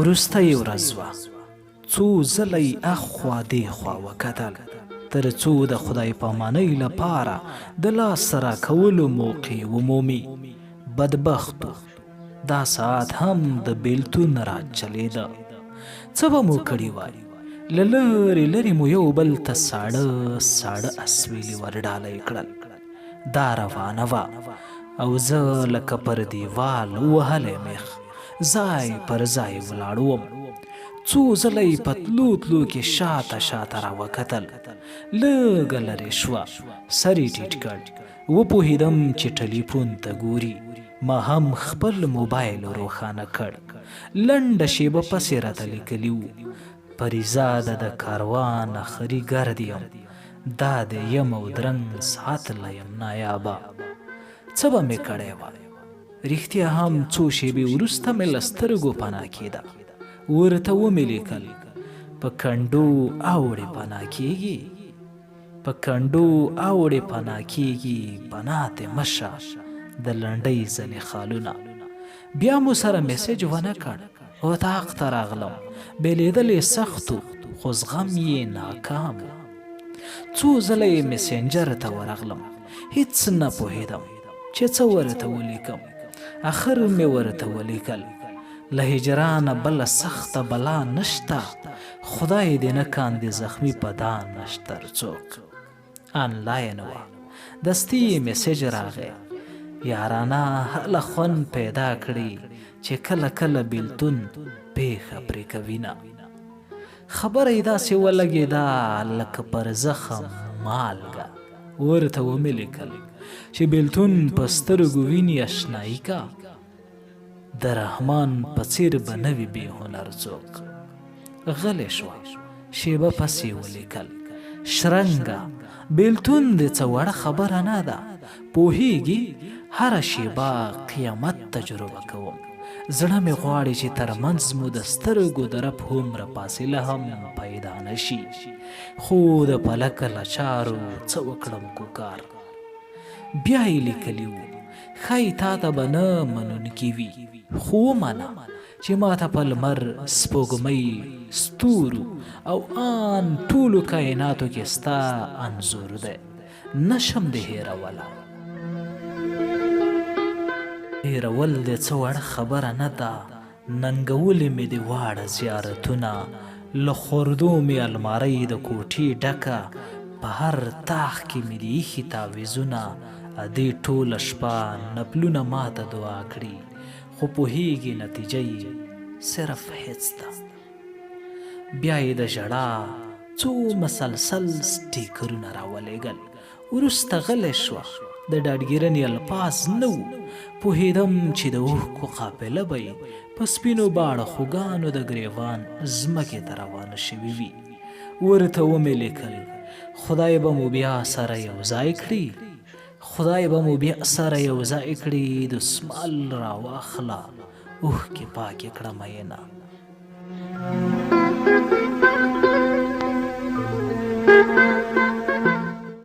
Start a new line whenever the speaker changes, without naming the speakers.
وروسته یې ورځ وه، څو ځله یې اخوا دېخوا وکتل، تر څو د خدای پامانۍ لپاره د لاسته راکولو موقع ومومي. بدبختو دا ساعت هم د بیلتون راز چلیده. څه به مو کړي وای، له لرې لرې مو یو بل ته ساړه ساړه اسویلي ورډالۍ کړل. دا روانه وه او زه لکه پر دیوال وهلی میخ ځای پر ځای ولاړ وم. څو ځله یې په تلو تلو کې شاته شاته را وکتل. لږه لرې شوه، سر یې ټیټ کړ. وپوهېدم چې ټلیفون ته ګوري. ما هم خپل موبایل روښانه کړ. لنډه شیبه پسې راته لیکلي وو: پریزاده د کاروان اخري ګرد یم، دا د یم او درنګ ساتلی یم نایابه. څه به مې کړی وای، رښتیا هم څو شیبې وروسته مې له سترګو پناه کېده. ورته ومې لیکل: په کنډو اوړې پناه کېږي، په کنډو اوړې پناه کېږي، پناه دې مشه د لنډۍ ځلې خالونه. بیا مو سره میسج ونه کړ. اطاق ته راغلم، بېلېدل یې سخت و، خو زغم یې ناکام و. څو ځله یې مسنجر ته ورغلم، هیڅ نه پوهېدم چې څه ورته ولیکم. اخر مې ورته ولیکل: له هجرانه بله سخته بلا نشته، خدای دې نه کاندې زخمي په دا نشتر څوک. آنلاین وه، دستي یې میسج راغی: یارانه هله خوند پیدا کړي چې کله کله بیلتون پیښه پرې کوینه. خبره یې داسې ولګېده لکه پر زخم مالګه. ورته ومې لیکل چې بیلتون په سترګو ویني اشنایي کا، د رحمان په څېر به نه وي بې هنر څوک. غلې شوه، شیبه پسې ولیکل: شرنګه بیلتون دې څه وړه خبره نه ده، پوهېږي هره شیبه قیامت تجربه کوم. زړه مې غواړي چې ترمنځ مو د سترګو د رپ هومره فاصله هم پیدا نه شي، خو د پلکه له چارو څه وکړم کوکار. بیا یې لیکلي وو: ښایي تا ته به نه منونکي وي، خو ومنه چې ما ته په لمر، سپوږمۍ، ستورو او آن ټولو کایناتو کې ستا انځور دی. نشم دې هېروله. هېرول دې څه وړه خبره نه ده، ننګولې مې دې واړه زیارتونه، له خردو مې المارۍ د کوټې ډکه، په هر تاخ کې مې دې ایښي تعویذونه، ادې ټوله شپه نفلونه ما ته دعا کړي، خو پوهېږي نتیجه یې صرف هېڅ ده. بیا یې د ژړا څو مسلسل سټیکرونه راولېږل. وروسته غلی شوه، د ډاډګیرنې الفاظ نه وو. پوهېدم چې د اوښکو قافله به یې په سپینو باړه خوږانو د ګریوان ځمکې ته روانه شوې وي. ورته ومې لیکل: خدای به مو بیا سره یو ځای کړي، خدای به مو بیا سره یو ځای کړي، دسمال راواخله اوښکې پاکې کړه مینه.